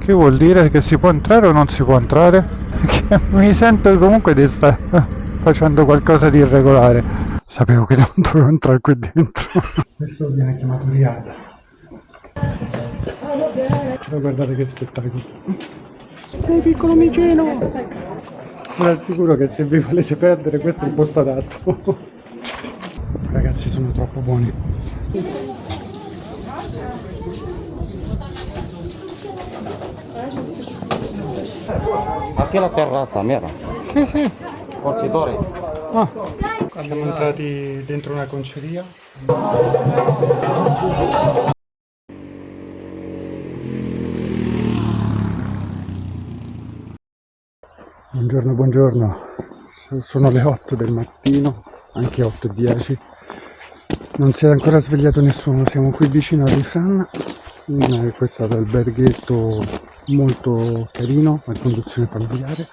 Che vuol dire? Che si può entrare o non si può entrare? Che mi sento comunque di stare facendo qualcosa di irregolare. Sapevo che non dovevo entrare qui dentro. Questo viene chiamato Riyadh. Però guardate che spettacolo. Sei piccolo micino! Vi assicuro che se vi volete perdere questo è il posto adatto. Ragazzi, sono troppo buoni. Aquí la terraza, mira. Sì, sì. Porcitores. Ah, siamo entrati dentro una conceria. Buongiorno, buongiorno. Sono le 8 del mattino, anche 8:10. Non si è ancora svegliato nessuno, siamo qui vicino a Rifran. Questo è l'alberghetto molto carino, a conduzione familiare.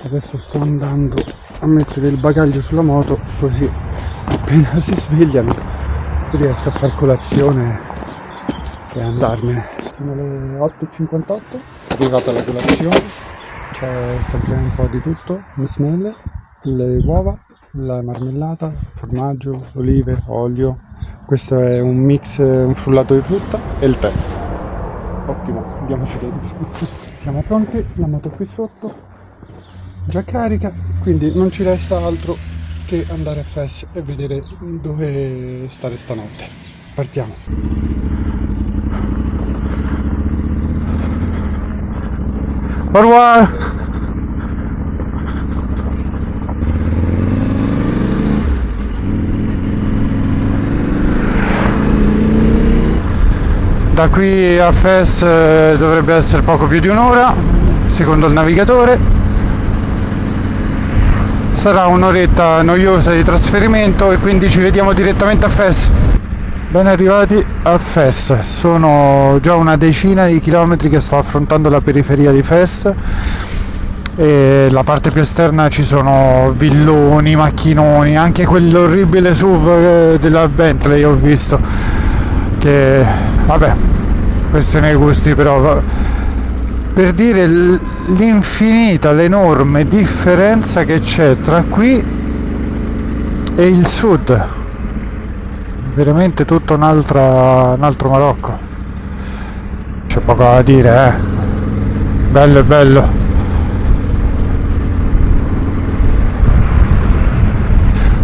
Adesso sto andando a mettere il bagaglio sulla moto, così appena si svegliano riesco a far colazione e andarmene. Sono le 8:58, è arrivata la colazione, c'è sempre un po' di tutto, mismele, le uova, la marmellata, formaggio, olive, olio. Questo è un mix, un frullato di frutta e il tè. Ottimo, andiamoci dentro. Siamo pronti, la moto qui sotto, già carica, quindi non ci resta altro che andare a Fes e vedere dove stare stanotte. Partiamo. Au revoir. Da qui a Fes dovrebbe essere poco più di un'ora, secondo il navigatore. Sarà un'oretta noiosa di trasferimento e quindi ci vediamo direttamente a Fes. Ben arrivati a Fes, sono già una decina di chilometri che sto affrontando la periferia di Fes e la parte più esterna ci sono villoni, macchinoni, anche quell'orribile SUV della Bentley ho visto, che vabbè, questione di gusti, però per dire l'infinita, l'enorme differenza che c'è tra qui e il sud, veramente tutto un altro Marocco, c'è poco da dire, bello e bello.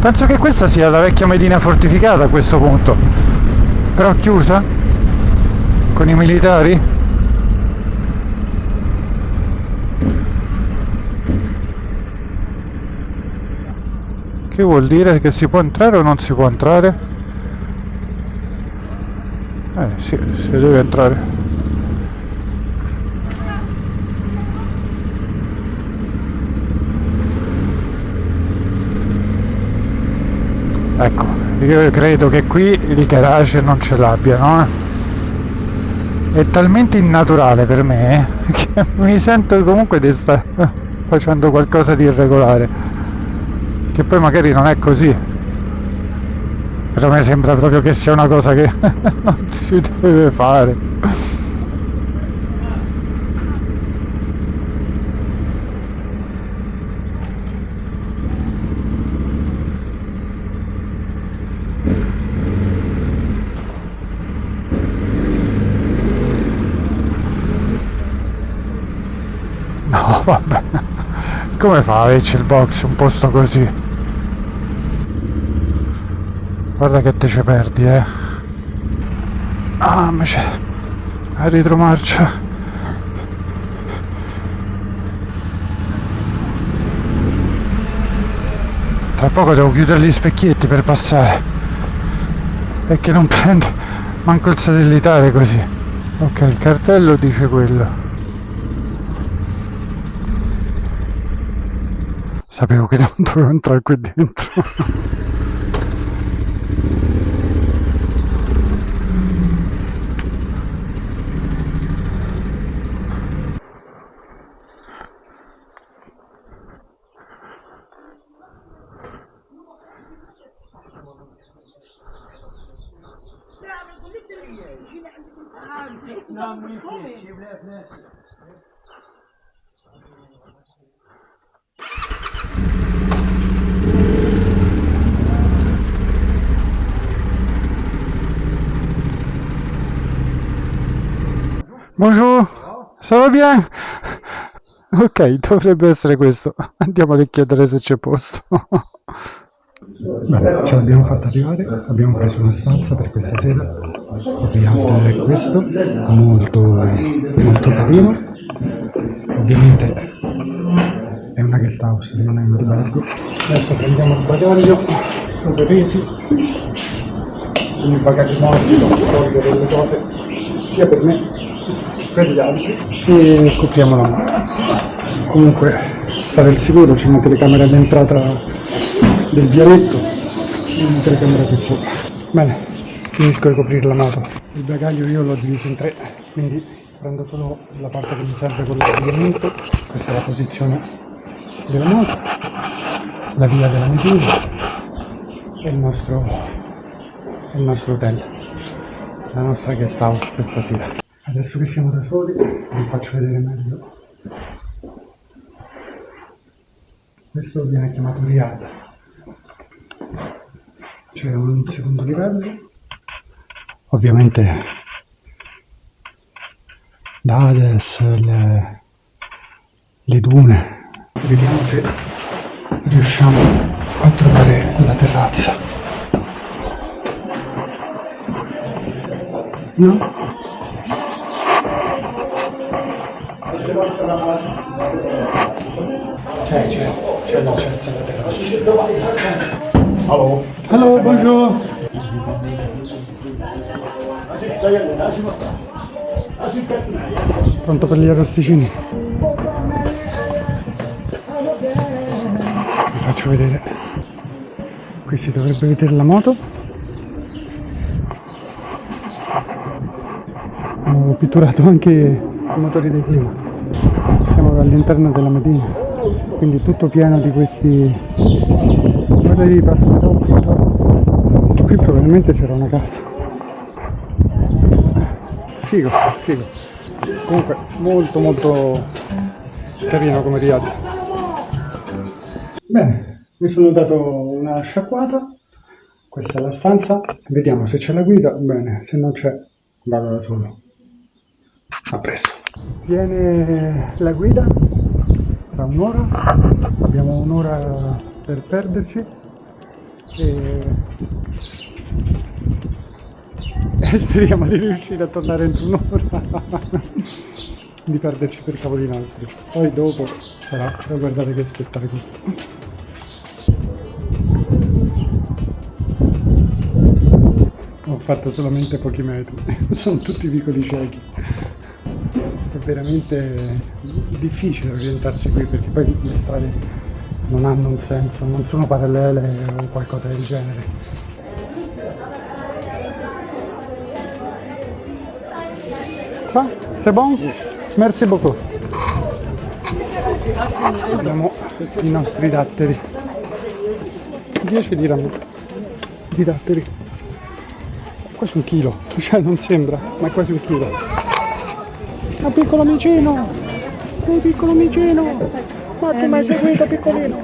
Penso che questa sia la vecchia Medina fortificata a questo punto, però chiusa con i militari. Che vuol dire? Che si può entrare o non si può entrare? Sì, si deve entrare. Ecco, io credo che qui il garage non ce l'abbiano, È talmente innaturale per me, che mi sento comunque di stare facendo qualcosa di irregolare, che poi magari non è così, però a me sembra proprio che sia una cosa che non si deve fare. No, vabbè, come fa a averci il box un posto così? Guarda che te ci perdi, Ah, ma c'è a retromarcia. Tra poco devo chiudere gli specchietti per passare. E che non prende manco il satellitare così. Ok, il cartello dice quello. Sapevo che non dovevo entrare qui dentro. Bonjour, ça va bien? Ok, dovrebbe essere questo. Andiamo a chiedere se c'è posto. Beh, ce l'abbiamo fatta arrivare, abbiamo preso una stanza per questa sera. Ovviamente è questo, molto, molto carino. Ovviamente è una guest house, non è un albergo. Adesso prendiamo il bagaglio, super easy. Il bagaglio morbido, togliere delle cose, sia per me che per gli altri. E scopriamo la moto. Comunque, stare al sicuro, c'è una telecamera all'entrata del vialetto e una telecamera qui sopra. Bene, finisco di coprire la moto. Il bagaglio io l'ho diviso in 3, quindi prendo solo la parte che mi serve con l'abbigliamento. Questa è la posizione della moto, la via della Medina e il nostro hotel, la nostra guest house questa sera. Adesso che siamo da soli vi faccio vedere meglio. Questo viene chiamato Riyadh. C'è un secondo livello, ovviamente da Hades, le dune. Vediamo se riusciamo a trovare la terrazza. No? C'è l'accesso alla terrazza. Hello. Hello, bonjour. Pronto per gli arrosticini? Vi faccio vedere. Qui si dovrebbe vedere la moto. Ho pitturato anche i motori del clima. Siamo all'interno della Medina, quindi tutto pieno di questi modelli di passaporti. Qui probabilmente c'era una casa. Figo. Comunque molto carino come Riyadh. Bene, mi sono dato una sciacquata. Questa è la stanza. Vediamo se c'è la guida. Bene, se non c'è vado da solo. A presto. Viene la guida tra un'ora. Abbiamo un'ora per perderci e speriamo di riuscire a tornare entro un'ora. Di perderci per cavoli nostri. Poi dopo sarà, guardate che spettacolo. Ho fatto solamente pochi metri, sono tutti vicoli ciechi. È veramente difficile orientarsi qui perché poi le strade non hanno un senso, non sono parallele o qualcosa del genere. Ça, c'est bon? Merci beaucoup. Abbiamo i nostri datteri. 10 dirham di datteri. Quasi un chilo, cioè non sembra, ma è quasi un chilo. Un piccolo micino! Ma tu mi hai seguito, piccolino?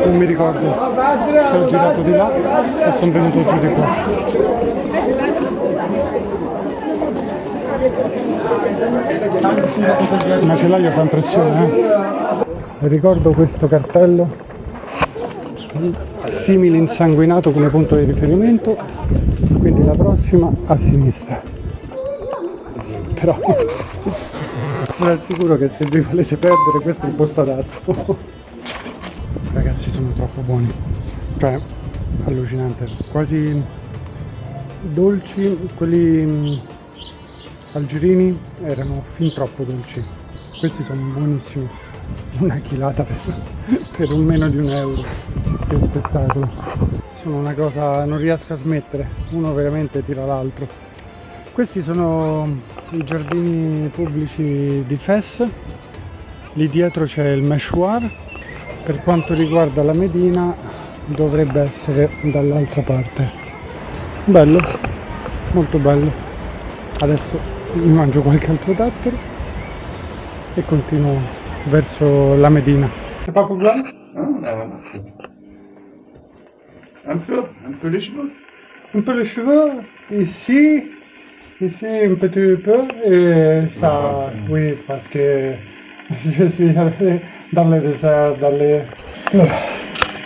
Non mi ricordo se ho girato di là o sono venuto giù di qua. Il macellaio fa impressione, Ricordo questo cartello simile insanguinato come punto di riferimento, quindi la prossima a sinistra. Però sono al sicuro che se vi volete perdere questo è il posto adatto. Ragazzi, sono troppo buoni, cioè allucinante, quasi dolci. Quelli algerini erano fin troppo dolci, questi sono buonissimi. Una chilata per un meno di €1. Che spettacolo, sono una cosa, non riesco a smettere, uno veramente tira l'altro. Questi sono i giardini pubblici di Fes, lì dietro c'è il Meshwar. Per quanto riguarda la Medina dovrebbe essere dall'altra parte. Bello, molto bello. Adesso mi mangio qualche altro dattero e continuo verso la Medina. C'est pas problème? Un peu les cheveux. Un peu les cheveux, ici un petit peu, et ça, oui, parce que je suis allé dans le désert,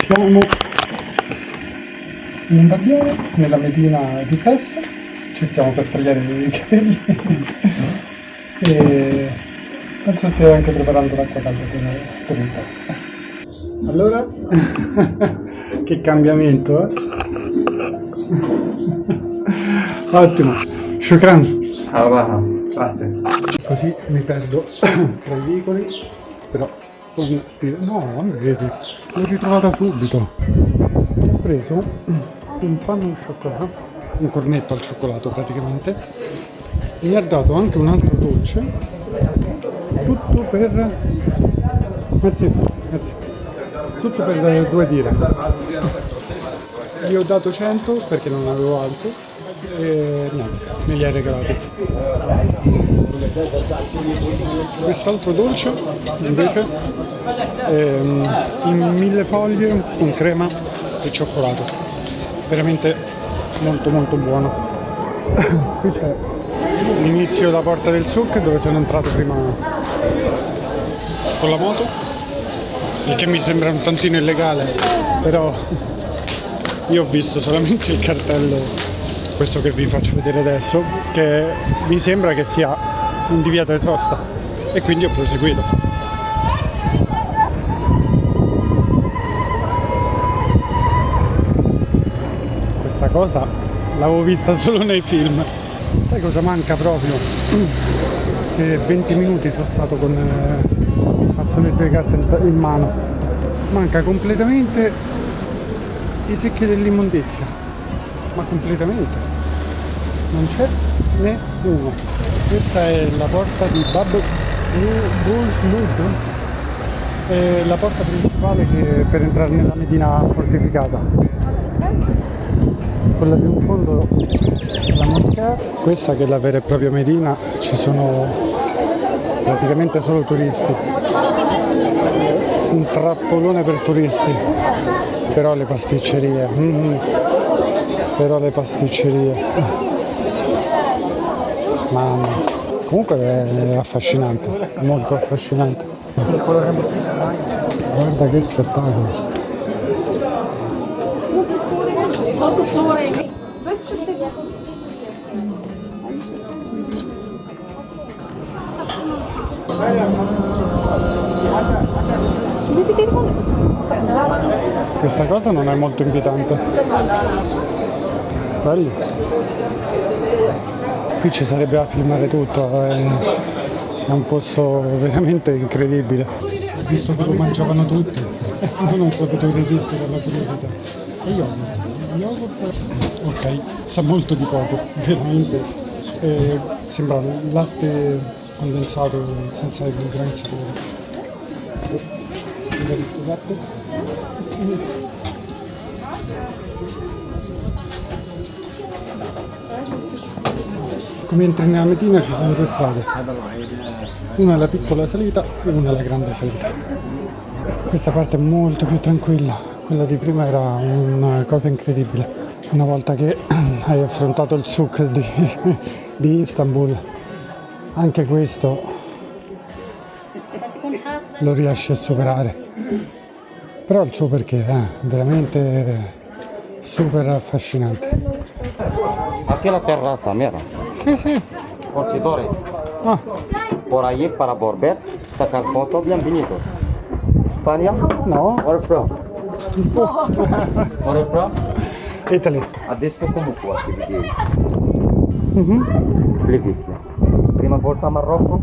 Siamo in barriere, nella Medina di Fes, ci stiamo per tagliare i capelli e penso stia anche preparando l'acqua calda per il tè. Allora, che cambiamento, eh? Ottimo, shukran. Grazie. Così mi perdo tra i vicoli, però con stile... No, vedi, l'ho ritrovata subito. Ho preso un panno al cioccolato, un cornetto al cioccolato praticamente, e mi ha dato anche un altro dolce, tutto per... Merci, merci. Tutto per 2 lire. Gli ho dato 100 perché non avevo altro e niente, me li ha regalati. Quest'altro dolce invece è in 1000 foglie con crema e cioccolato, veramente molto molto buono. Qui c'è l'inizio della porta del souk dove sono entrato prima con la moto, il che mi sembra un tantino illegale, però io ho visto solamente il cartello, questo che vi faccio vedere adesso, che mi sembra che sia un divieto di sosta e quindi ho proseguito. Questa cosa l'avevo vista solo nei film. Sai cosa manca proprio? Che 20 minuti sono stato con il fazzoletto di carta in mano. Manca completamente i secchi dell'immondizia, ma completamente. Non c'è né uno. Questa è la porta di Bab Lud, è la porta principale per entrare nella Medina fortificata. Quella di un fondo la moschea, questa che è la vera e propria Medina, ci sono praticamente solo turisti, un trappolone per turisti, però le pasticcerie, mamma, comunque è affascinante, molto affascinante. Guarda che spettacolo. Questa cosa non è molto inquietante. Bello. Qui ci sarebbe da filmare tutto, è un posto veramente incredibile. Visto che lo mangiavano tutti, non ho saputo resistere alla curiosità. E yogurt, ok, sa molto di poco, veramente. Sembra latte condensato senza il gran sapore. Latte. Come entri nella Medina ci sono 2 strade, una è la piccola salita e una è la grande salita. Questa parte è molto più tranquilla, quella di prima era una cosa incredibile. Una volta che hai affrontato il souk di Istanbul, anche questo lo riesci a superare. Però il suo perché è veramente super affascinante. Aquí la terraza, mira. Sì. Porcitores. Ah, Por ahí para volver, sacar fotos, bienvenidos. España? no. Where from? Where from? Italy. Adesso come qua ti vedi? Mhm. Le vecchie. Prima volta a Marocco?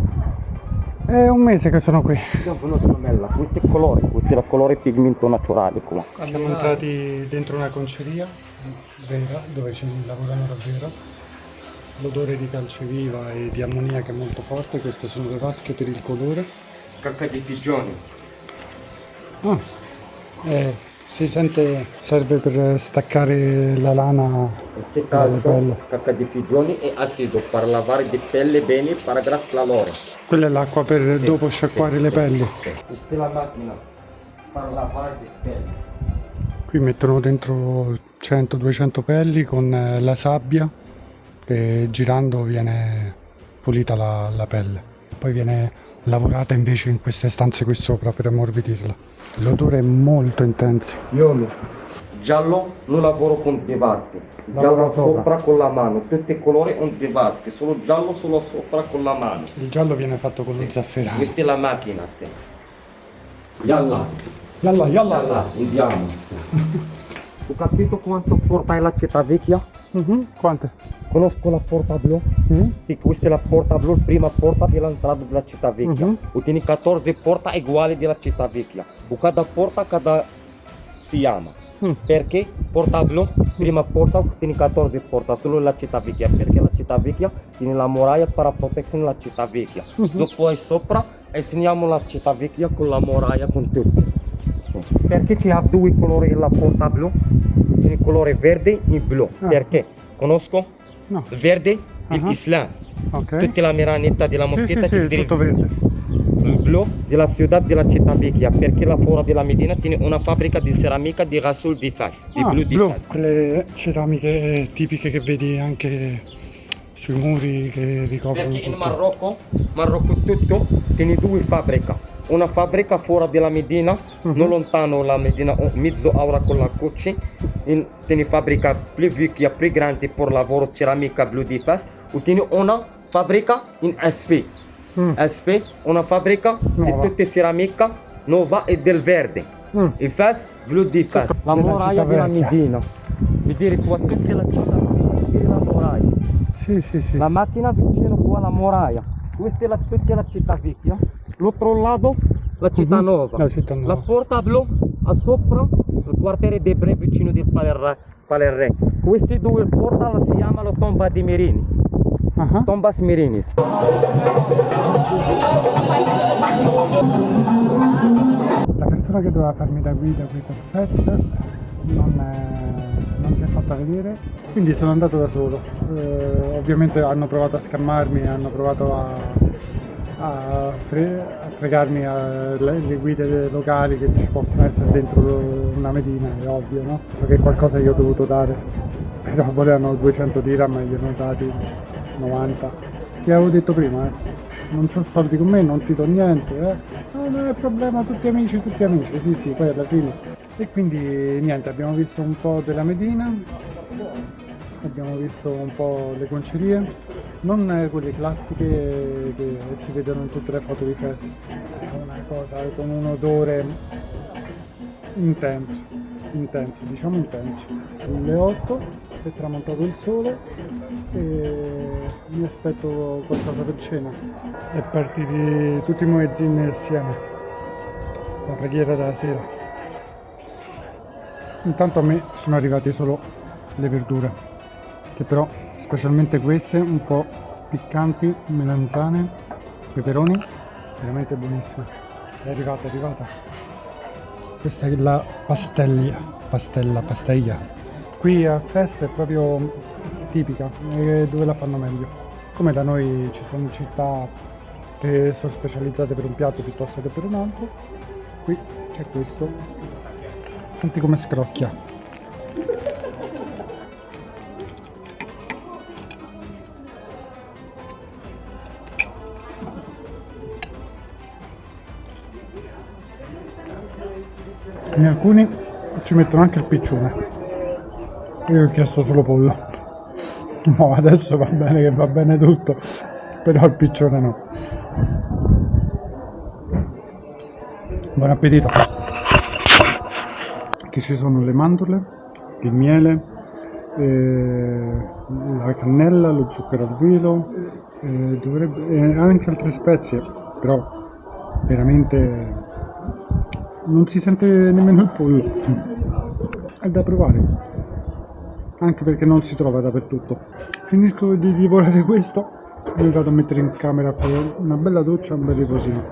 È un mese che sono qui. Siamo venuti a Mella. Questo è il colore, questo è il colore pigmento naturale qua. Siamo entrati dentro una conceria vera, dove ci lavorano davvero. L'odore di calceviva e di ammoniaca è molto forte. Queste sono le vasche per il colore. Cacca di pigioni. Ah, Si sente, serve per staccare la lana Este dalle caldo, pelle. caca di pigioni e acido per lavare di pelle bene per grassare loro. Quella è l'acqua per Sì, dopo sciacquare sì, le sì, pelli. sì. Questa è la macchina per lavare di pelle. Qui mettono dentro 100-200 pelli con la sabbia e girando viene pulita la pelle. Poi viene lavorata invece in queste stanze qui sopra per ammorbidirla. L'odore è molto intenso. Giallo non lavoro con devasti, Lavora giallo sopra. sopra con la mano, tutti i colori un devasti, solo giallo solo sopra con la mano. Il giallo viene fatto con lo Sì. zafferano. Questa è la macchina, sì. Yalla, Yalla, yalla. yalla, andiamo. Ho capito quanto porta è la città vecchia? Quante? Conosco la porta blu? Sì, questa è la porta blu, prima porta dell'entrata della città vecchia. Ottieni 14 porte uguali della città vecchia. O cada porta cada si chiama. Perché porta blu, prima porta, ottieni 14 porte, solo la città vecchia. Perché la città vecchia tiene la muraglia per protezione della città vecchia. Dopo è sopra, insegniamo la città vecchia con la muraglia, con tutto. Perché c'è due colori la porta blu? Il colore verde e blu. Perché? Conosco? No. Il verde dell'Islam. Ok. Tutta la miranetta della Sì, moschetta sì, sì, si tutto verde. il blu della città della città vecchia, perché la fuori della Medina tiene una fabbrica di ceramica di Rasul di Fas, di blu di Fas. Quelle ceramiche tipiche che vedi anche sui muri che ricoprono Perché in tutto. Marocco tutto tiene due fabbriche. Una fabbrica fuori della Medina, non lontano la Medina, mezzo ora con la Cucci. Tiene fabbrica più vecchia, più grande per lavoro ceramica blu di Fas. E tiene una fabbrica in SP. SP, una fabbrica di Nuova. tutte ceramica nuova e del verde. Il Fas, blu di Fas. La Della muraglia città della vecchia. Medina. Vedere qua tutta la città, vedere la muraglia. Sì, sì, sì. La macchina vicino qua alla muraglia. Questa è tutta la città vecchia. L'altro lato la città nuova. La città nuova. La porta blu a sopra il quartiere dei Bre vicino di Palerre. Questi due porta si chiama la tomba di Merini. Tombas Merinis. La persona che doveva farmi da guida qui per Fest non si è fatta vedere, quindi sono andato da solo. Ovviamente hanno provato a scammarmi, hanno provato a fregarmi le guide locali che ci possono essere dentro una Medina, è ovvio, no? So che qualcosa io ho dovuto dare, però volevano 200 dirham e gli hanno dati 90. Ti avevo detto prima, non c'ho soldi con me, non ti do niente, non è problema, tutti amici, sì sì, poi alla fine. E quindi niente, abbiamo visto un po' della Medina, abbiamo visto un po' le concerie, non quelle classiche che si vedono in tutte le foto di festa, una cosa con un odore intenso, diciamo intenso. Le 8 è tramontato il sole e mi aspetto qualcosa per cena. È partiti tutti i muezzini insieme, la preghiera della sera. Intanto a me sono arrivate solo le verdure, che però, specialmente queste, un po' piccanti, melanzane, peperoni, veramente buonissime. È arrivata. Questa è la pasteglia. Qui a Fes è proprio tipica, è dove la fanno meglio. Come da noi ci sono città che sono specializzate per un piatto piuttosto che per un altro, qui c'è questo. Senti come scrocchia. In alcuni ci mettono anche il piccione. Io ho chiesto solo pollo. No, adesso va bene che va bene tutto, però il piccione no. Buon appetito. Che ci sono le mandorle, il miele, la cannella, lo zucchero al velo, anche altre spezie, però veramente non si sente nemmeno il pollo. È da provare, anche perché non si trova dappertutto. Finisco di divorare questo e mi vado a mettere in camera a fare una bella doccia, un bel riposino.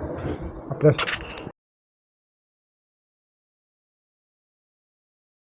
A presto.